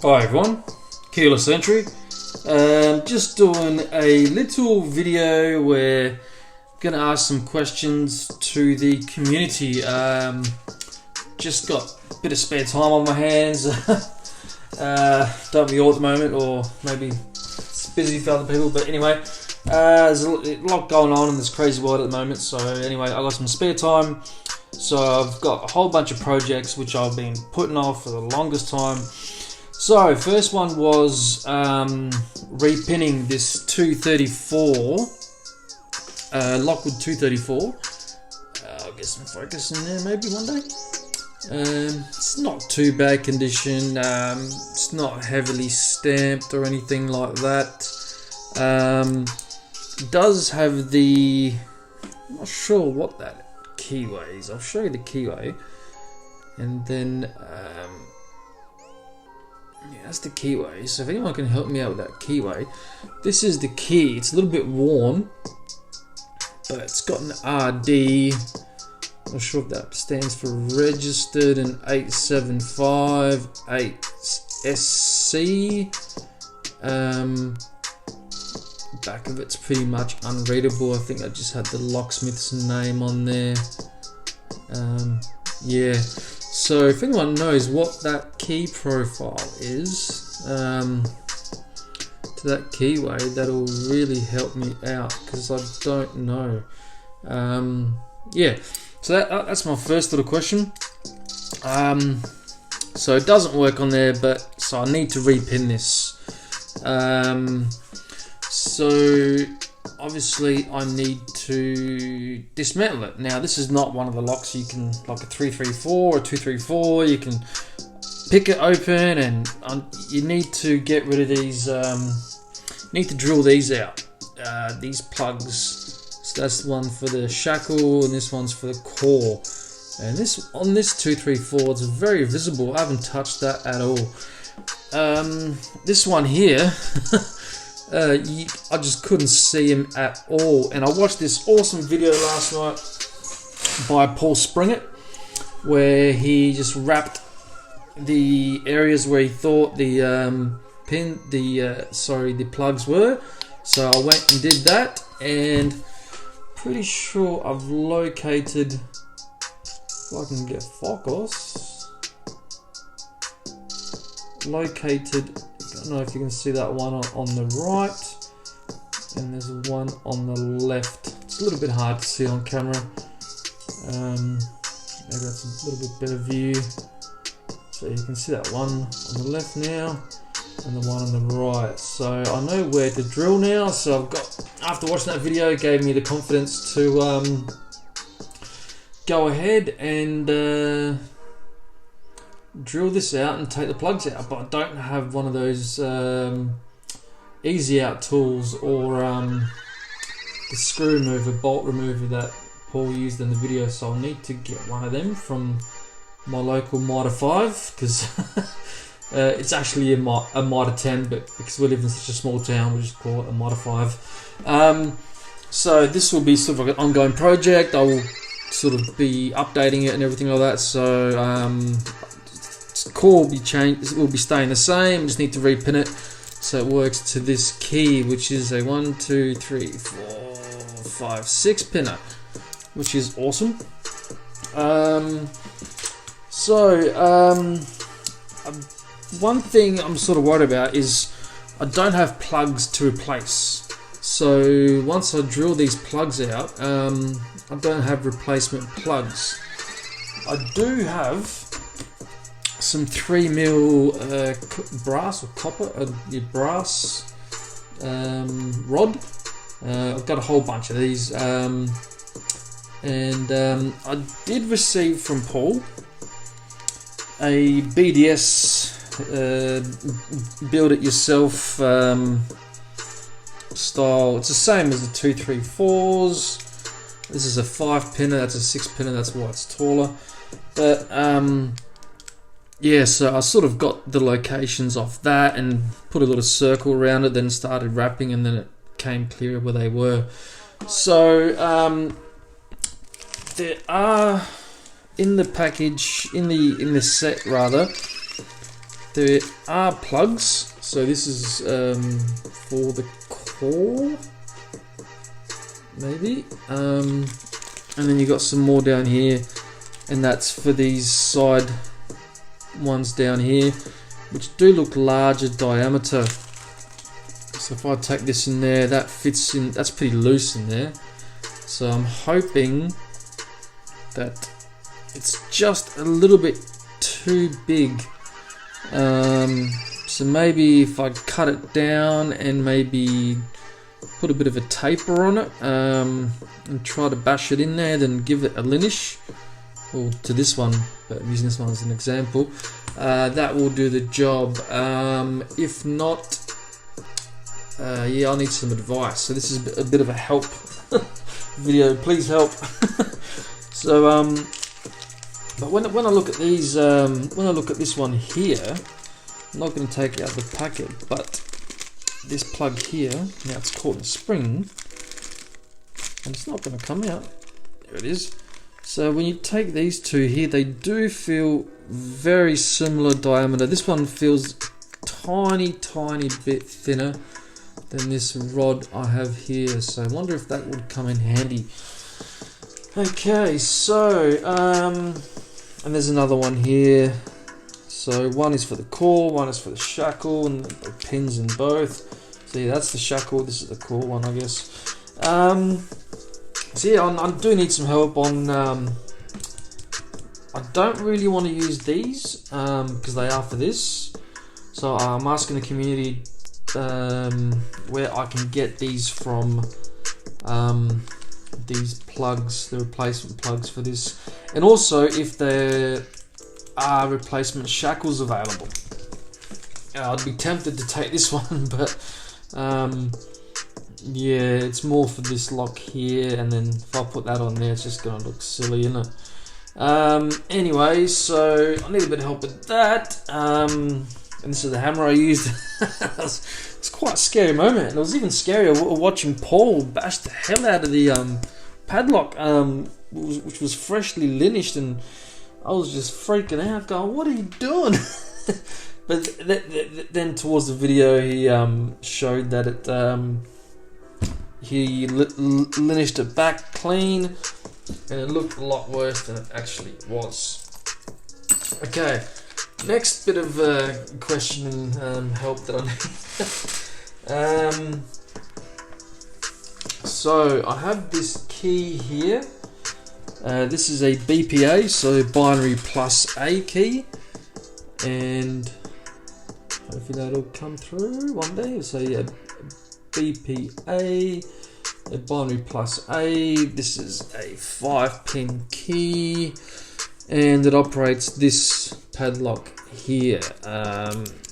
Hi everyone, Keyless Entry. Just doing a little video where I'm going to ask some questions to the community. Just got a bit of spare time on my hands. Don't we all at the moment, or maybe it's busy for other people, but anyway, there's a lot going on in this crazy world at the moment. So anyway, I got some spare time. So I've got a whole bunch of projects which I've been putting off for the longest time. So first one was repinning this 234 Lockwood 234. I'll get some focus in there maybe one day. It's not too bad condition. It's not heavily stamped or anything like that. It does have the, I'm not sure what that keyway is. I'll show you the keyway, and then yeah, that's the keyway. So if anyone can help me out with that keyway, this is the key. It's a little bit worn, but it's got an RD. Not sure if that stands for registered in 875 8SC. Back of it's pretty much unreadable. I think I just had the locksmith's name on there. Yeah. So if anyone knows what that key profile is to that keyway, that'll really help me out because I don't know. Yeah, so that's my first little question. So it doesn't work on there, but so I need to repin this. So obviously I need to dismantle it. Now this is not one of the locks you can, like a 334 or 234, you can pick it open, and you need to get rid of these, you need to drill these out, these plugs. So that's the one for the shackle and this one's for the core. And this, on this 234, it's very visible. I haven't touched that at all. This one here, I just couldn't see him at all, and I watched this awesome video last night by Paul Springett where he just wrapped the areas where he thought the the plugs were. So I went and did that, and pretty sure I've located, if I can get focus, located, I don't know if you can see that one on the right, and there's one on the left. It's a little bit hard to see on camera. Maybe that's a little bit better view. So you can see that one on the left now, and the one on the right. So I know where to drill now. So I've got, after watching that video, it gave me the confidence to go ahead and drill this out and take the plugs out, but I don't have one of those easy out tools or the screw remover, bolt remover that Paul used in the video, so I'll need to get one of them from my local Mitre 5, because it's actually a Mitre 10, but because we live in such a small town, we just call it a Mitre 5. So this will be sort of an ongoing project. I will sort of be updating it and everything like that. So core will be changed, it will be staying the same. Just need to repin it so it works to this key, which is a 1, 2, 3, 4, 5, 6 pinner, which is awesome. One thing I'm sort of worried about is I don't have plugs to replace. So once I drill these plugs out, I don't have replacement plugs. I do have some 3mm brass or copper, brass rod. I've got a whole bunch of these, and I did receive from Paul a BDS build it yourself style. It's the same as the 234s. This is a 5 pinner, that's a 6 pinner, that's why it's taller. But yeah, so I sort of got the locations off that and put a little circle around it, then started wrapping, and then it came clear where they were. So there are in the package, in the set rather, there are plugs. So this is for the core, maybe. And then you got some more down here, and that's for these side ones down here, which do look larger diameter. So if I take this in there, that fits in, that's pretty loose in there. So I'm hoping that it's just a little bit too big. So maybe if I cut it down and maybe put a bit of a taper on it, and try to bash it in there, then give it a linish. Well, to this one, but I'm using this one as an example. That will do the job. If not, yeah, I'll need some advice. So this is a bit of a help video. Please help. So, but when I look at these, when I look at this one here, I'm not going to take out the packet, but this plug here, now it's caught in a spring, and it's not going to come out. There it is. So when you take these two here, they do feel very similar diameter. This one feels tiny bit thinner than this rod I have here. So I wonder if that would come in handy. Okay, so, and there's another one here. So one is for the core, one is for the shackle, and the pins in both. So yeah, that's the shackle, this is the core one, I guess. So yeah, I do need some help on, I don't really want to use these, because they are for this. So I'm asking the community where I can get these from, these plugs, the replacement plugs for this. And also if there are replacement shackles available. I'd be tempted to take this one, but yeah, it's more for this lock here, and then if I put that on there, it's just gonna look silly, isn't it? Anyway, so I need a bit of help with that. And this is the hammer I used. It's quite a scary moment. It was even scarier watching Paul bash the hell out of the padlock, which was freshly linished, and I was just freaking out, going, "What are you doing?" But then towards the video, he showed that it he linished it back clean, and it looked a lot worse than it actually was. Okay, next bit of question and help that I need. So I have this key here. This is a BPA, so binary plus A key, and hopefully that'll come through one day. So yeah, BPA, a binary plus A. This is a 5-pin key, and it operates this padlock here.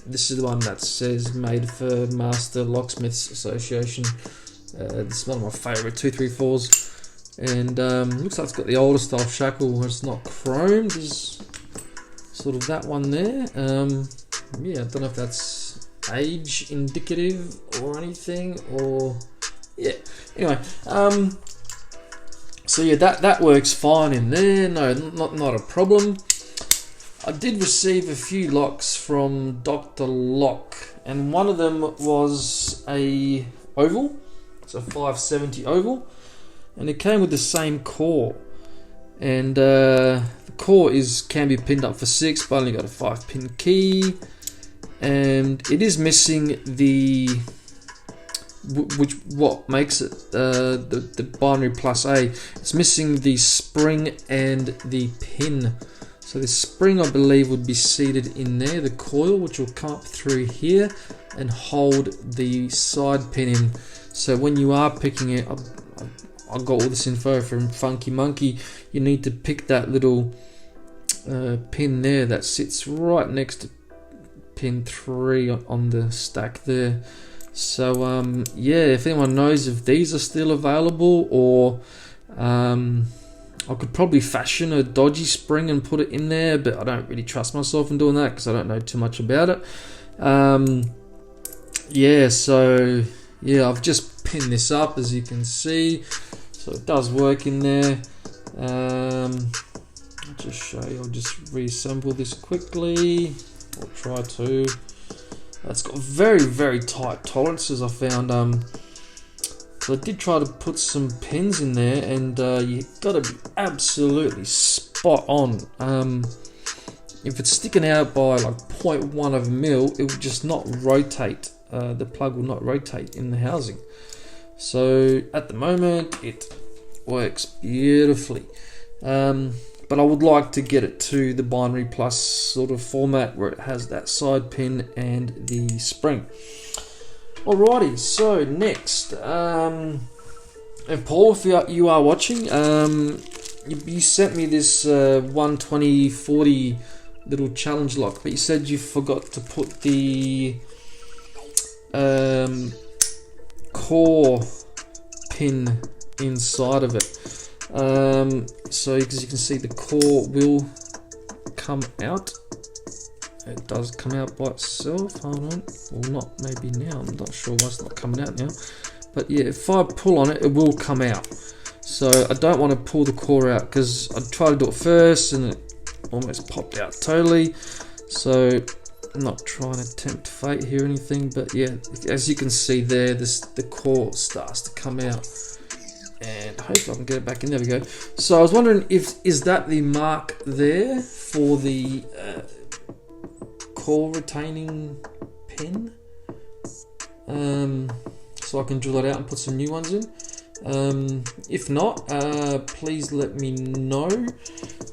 This is the one that says made for Master Locksmiths Association. This is one of my favourite 234s. And looks like it's got the older style shackle where it's not chromed. There's sort of that one there. Yeah, I don't know if that's age indicative or anything, or yeah. Anyway, so yeah, that works fine in there. No, not a problem. I did receive a few locks from Dr. Lock, and one of them was a oval. It's a 570 oval. And it came with the same core, and the core can be pinned up for 6, but only got a 5-pin key, and it is missing the what makes it the binary plus A. It's missing the spring and the pin. So the spring, I believe, would be seated in there, the coil, which will come up through here and hold the side pin in. So when you are picking it up, I got all this info from Funky Monkey. You need to pick that little pin there that sits right next to pin 3 on the stack there. So yeah, if anyone knows if these are still available, or I could probably fashion a dodgy spring and put it in there, but I don't really trust myself in doing that because I don't know too much about it. Yeah, so yeah, I've just pinned this up, as you can see. So it does work in there. I'll just show you. I'll just reassemble this quickly. or try to. It's got very tight tolerances, I found. So I did try to put some pins in there, and you got to be absolutely spot on. If it's sticking out by like 0.1 of a mil, it will just not rotate. The plug will not rotate in the housing. So at the moment it works beautifully, but I would like to get it to the binary plus sort of format where it has that side pin and the spring. Alrighty, so next, and Paul, if you are watching, you sent me this 120/40 little challenge lock, but you said you forgot to put the core pin inside of it. So as you can see, the core will come out. It does come out by itself. Hold on, well, not maybe now. I'm not sure why it's not coming out now. But yeah, if I pull on it, it will come out. So I don't want to pull the core out because I tried to do it first and it almost popped out totally. So I'm not trying to tempt fate here or anything, but yeah, as you can see there, the core starts to come out, and hopefully I can get it back in. There we go. So I was wondering, is that the mark there for the core retaining pin? So I can drill it out and put some new ones in. If not, please let me know.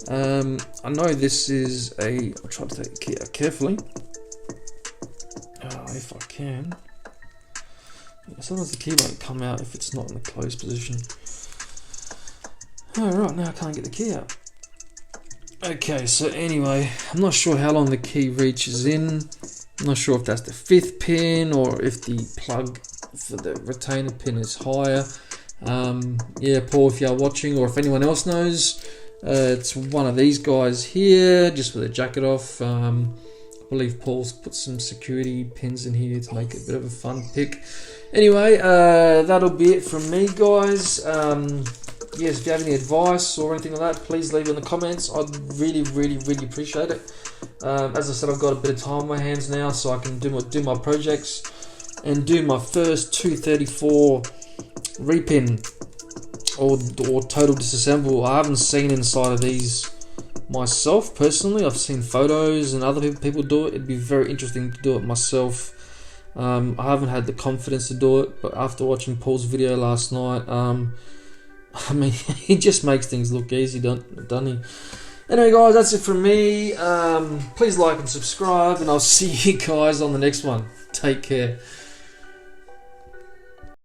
I know this is I'll try to take the key out carefully. If I can. Sometimes the key won't come out if it's not in the closed position. Alright, now I can't get the key out. Okay, so anyway, I'm not sure how long the key reaches in. I'm not sure if that's the 5th pin or if the plug for the retainer pin is higher. Yeah, Paul, if you are watching, or if anyone else knows, it's one of these guys here, just with the jacket off. I believe Paul's put some security pins in here to make it a bit of a fun pick. Anyway, that'll be it from me, guys. Yes, if you have any advice or anything like that, please leave it in the comments. I'd really appreciate it. As I said, I've got a bit of time on my hands now, so I can do my projects and do my first 234 repin or total disassemble. I haven't seen inside of these myself personally. I've seen photos and other people do it. It'd be very interesting to do it myself. I haven't had the confidence to do it, but after watching Paul's video last night, I mean, he just makes things look easy, doesn't he? Anyway, guys, that's it from me. Please like and subscribe, and I'll see you guys on the next one. Take care.